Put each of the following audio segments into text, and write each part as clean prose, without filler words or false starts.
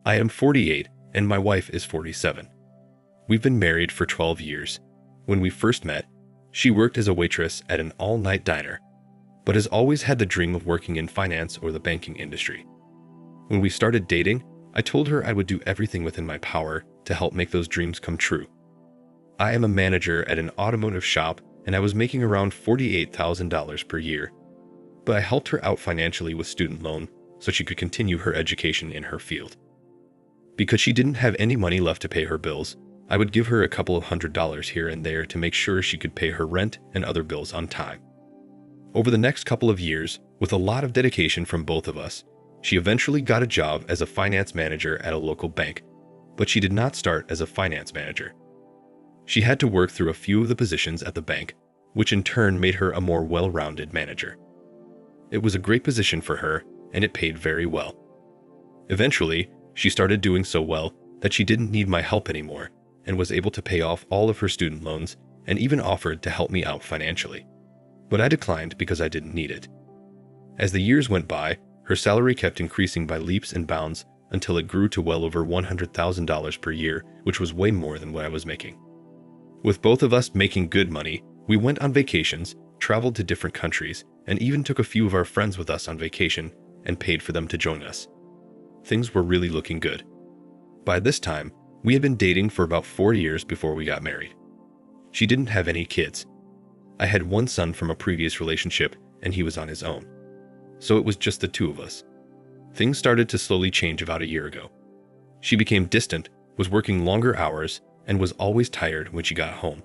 I am 48 and my wife is 47. We've been married for 12 years. When we first met, she worked as a waitress at an all-night diner, but has always had the dream of working in finance or the banking industry. When we started dating, I told her I would do everything within my power to help make those dreams come true. I am a manager at an automotive shop and I was making around $48,000 per year, but I helped her out financially with student loan so she could continue her education in her field. Because she didn't have any money left to pay her bills, I would give her a couple of $100s here and there to make sure she could pay her rent and other bills on time. Over the next couple of years, with a lot of dedication from both of us, she eventually got a job as a finance manager at a local bank, but she did not start as a finance manager. She had to work through a few of the positions at the bank, which in turn made her a more well-rounded manager. It was a great position for her, and it paid very well. Eventually, she started doing so well that she didn't need my help anymore and was able to pay off all of her student loans and even offered to help me out financially. But I declined because I didn't need it. As the years went by, her salary kept increasing by leaps and bounds until it grew to well over $100,000 per year, which was way more than what I was making. With both of us making good money, we went on vacations, traveled to different countries, and even took a few of our friends with us on vacation and paid for them to join us. Things were really looking good. By this time, we had been dating for about 4 years before we got married. She didn't have any kids. I had one son from a previous relationship, and he was on his own. So it was just the two of us. Things started to slowly change about a year ago. She became distant, was working longer hours, and was always tired when she got home.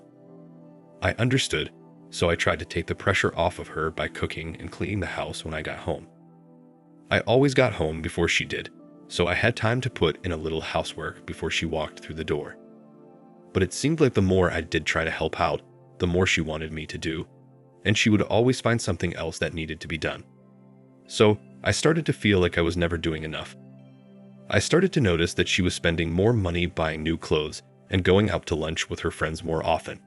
I understood, so I tried to take the pressure off of her by cooking and cleaning the house when I got home. I always got home before she did, so I had time to put in a little housework before she walked through the door. But it seemed like the more I did try to help out, the more she wanted me to do, and she would always find something else that needed to be done. So I started to feel like I was never doing enough. I started to notice that she was spending more money buying new clothes and going out to lunch with her friends more often.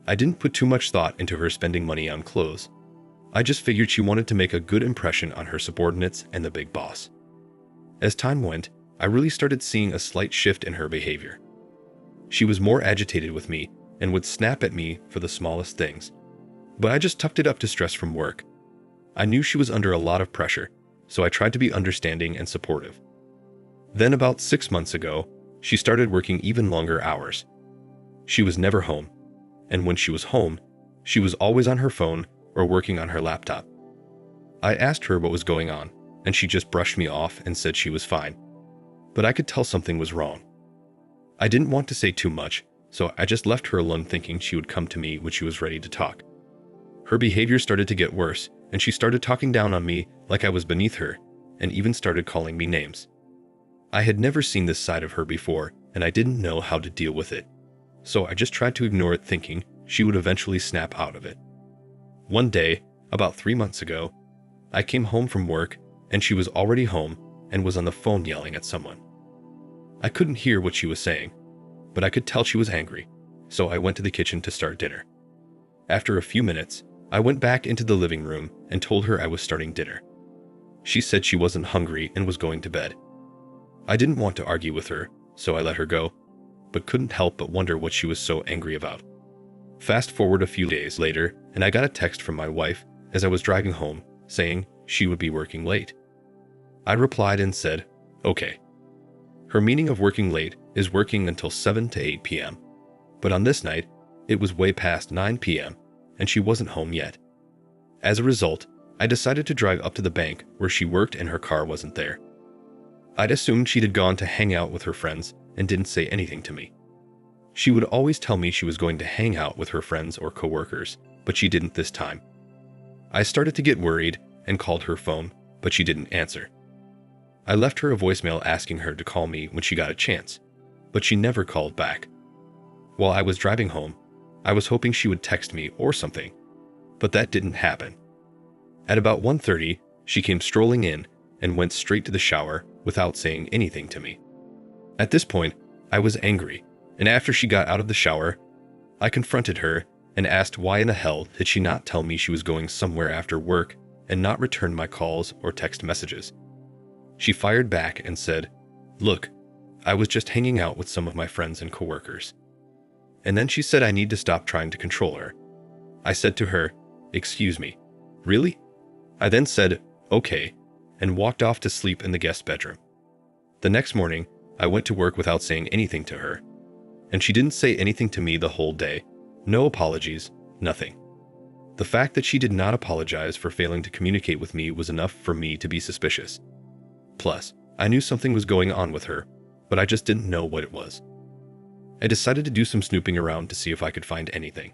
I didn't put too much thought into her spending money on clothes. I just figured she wanted to make a good impression on her subordinates and the big boss. As time went, I really started seeing a slight shift in her behavior. She was more agitated with me and would snap at me for the smallest things, but I just tucked it up to stress from work. I knew she was under a lot of pressure, so I tried to be understanding and supportive. Then about 6 months ago, she started working even longer hours. She was never home, and when she was home, she was always on her phone or working on her laptop. I asked her what was going on, and she just brushed me off and said she was fine. But I could tell something was wrong. I didn't want to say too much, so I just left her alone thinking she would come to me when she was ready to talk. Her behavior started to get worse, and she started talking down on me like I was beneath her, and even started calling me names. I had never seen this side of her before, and I didn't know how to deal with it. So I just tried to ignore it, thinking she would eventually snap out of it. One day, about 3 months ago, I came home from work, and she was already home and was on the phone yelling at someone. I couldn't hear what she was saying, but I could tell she was angry, so I went to the kitchen to start dinner. After a few minutes, I went back into the living room and told her I was starting dinner. She said she wasn't hungry and was going to bed. I didn't want to argue with her, so I let her go, but couldn't help but wonder what she was so angry about. Fast forward a few days later, and I got a text from my wife as I was driving home saying she would be working late. I replied and said, okay. Her meaning of working late is working until 7 to 8 p.m., but on this night, it was way past 9 p.m., and she wasn't home yet. As a result, I decided to drive up to the bank where she worked and her car wasn't there. I'd assumed she'd had gone to hang out with her friends and didn't say anything to me. She would always tell me she was going to hang out with her friends or coworkers, but she didn't this time. I started to get worried and called her phone, but she didn't answer. I left her a voicemail asking her to call me when she got a chance, but she never called back. While I was driving home, I was hoping she would text me or something, but that didn't happen. At about 1:30, she came strolling in and went straight to the shower without saying anything to me. At this point, I was angry, and after she got out of the shower, I confronted her and asked why in the hell did she not tell me she was going somewhere after work and not return my calls or text messages. She fired back and said, Look, I was just hanging out with some of my friends and coworkers. And then she said I need to stop trying to control her. I said to her, "Excuse me, really?" I then said, "Okay," and walked off to sleep in the guest bedroom. The next morning, I went to work without saying anything to her. And she didn't say anything to me the whole day. No apologies, nothing. The fact that she did not apologize for failing to communicate with me was enough for me to be suspicious. Plus, I knew something was going on with her, but I just didn't know what it was. I decided to do some snooping around to see if I could find anything.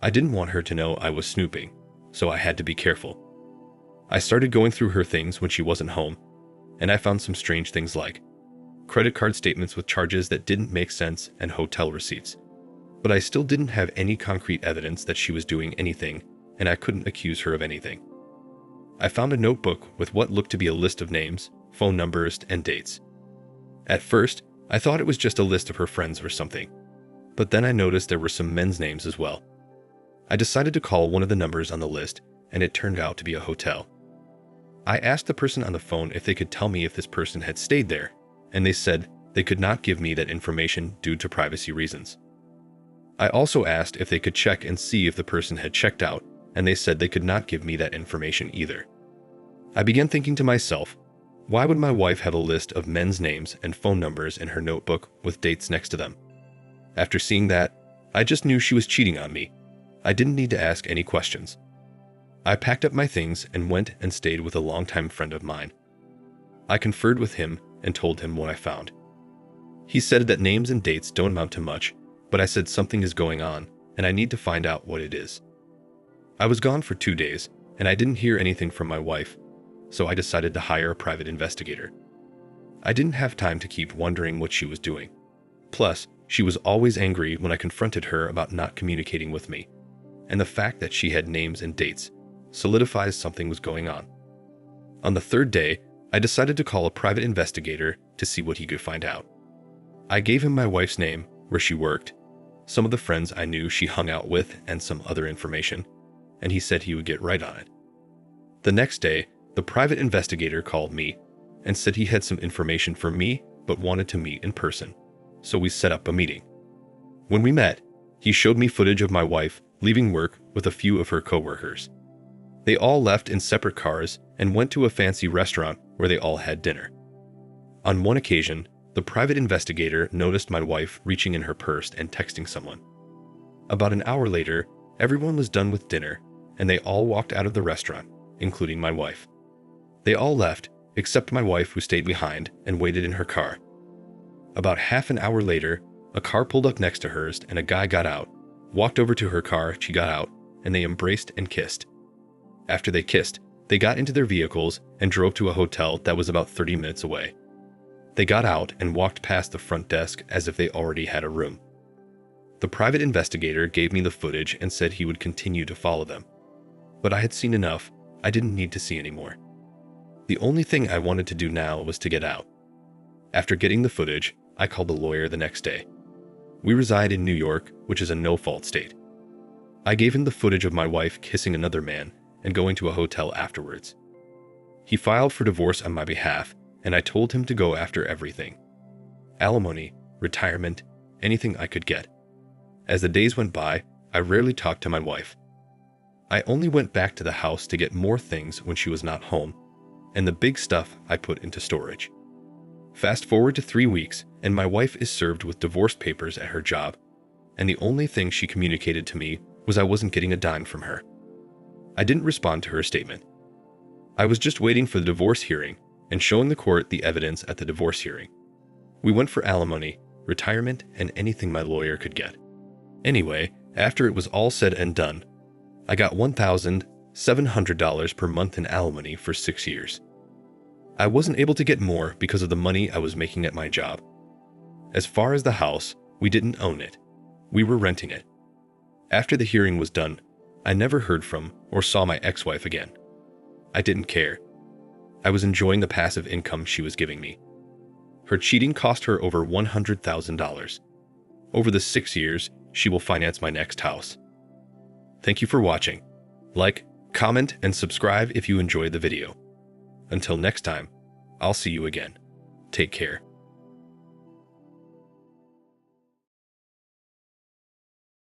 I didn't want her to know I was snooping, so I had to be careful. I started going through her things when she wasn't home, and I found some strange things like credit card statements with charges that didn't make sense and hotel receipts. But I still didn't have any concrete evidence that she was doing anything, and I couldn't accuse her of anything. I found a notebook with what looked to be a list of names, phone numbers, and dates. At first, I thought it was just a list of her friends or something, but then I noticed there were some men's names as well. I decided to call one of the numbers on the list, and it turned out to be a hotel. I asked the person on the phone if they could tell me if this person had stayed there, and they said they could not give me that information due to privacy reasons. I also asked if they could check and see if the person had checked out, and they said they could not give me that information either. I began thinking to myself, why would my wife have a list of men's names and phone numbers in her notebook with dates next to them? After seeing that, I just knew she was cheating on me. I didn't need to ask any questions. I packed up my things and went and stayed with a longtime friend of mine. I conferred with him and told him what I found. He said that names and dates don't amount to much, but I said something is going on and I need to find out what it is. I was gone for 2 days and I didn't hear anything from my wife, so I decided to hire a private investigator. I didn't have time to keep wondering what she was doing. Plus, she was always angry when I confronted her about not communicating with me, and the fact that she had names and dates solidifies something was going on. On the 3rd day, I decided to call a private investigator to see what he could find out. I gave him my wife's name, where she worked, some of the friends I knew she hung out with, and some other information, and he said he would get right on it. The next day, the private investigator called me and said he had some information for me but wanted to meet in person, so we set up a meeting. When we met, he showed me footage of my wife leaving work with a few of her coworkers. They all left in separate cars and went to a fancy restaurant where they all had dinner. On one occasion, the private investigator noticed my wife reaching in her purse and texting someone. About an hour later, everyone was done with dinner, and they all walked out of the restaurant, including my wife. They all left, except my wife, who stayed behind and waited in her car. About half an hour later, a car pulled up next to hers and a guy got out, walked over to her car, she got out, and they embraced and kissed. After they kissed, they got into their vehicles and drove to a hotel that was about 30 minutes away. They got out and walked past the front desk as if they already had a room. The private investigator gave me the footage and said he would continue to follow them. But I had seen enough, I didn't need to see anymore. The only thing I wanted to do now was to get out. After getting the footage, I called a lawyer the next day. We reside in New York, which is a no-fault state. I gave him the footage of my wife kissing another man and going to a hotel afterwards. He filed for divorce on my behalf, and I told him to go after everything. Alimony, retirement, anything I could get. As the days went by, I rarely talked to my wife. I only went back to the house to get more things when she was not home, and the big stuff I put into storage. Fast forward to 3 weeks, and my wife is served with divorce papers at her job, and the only thing she communicated to me was I wasn't getting a dime from her. I didn't respond to her statement. I was just waiting for the divorce hearing and showing the court the evidence at the divorce hearing. We went for alimony, retirement, and anything my lawyer could get. Anyway, after it was all said and done, I got $1,700 per month in alimony for 6 years. I wasn't able to get more because of the money I was making at my job. As far as the house, we didn't own it. We were renting it. After the hearing was done, I never heard from or saw my ex-wife again. I didn't care. I was enjoying the passive income she was giving me. Her cheating cost her over $100,000. Over the 6 years, she will finance my next house. Thank you for watching. Like, comment, and subscribe if you enjoyed the video. Until next time, I'll see you again. take care.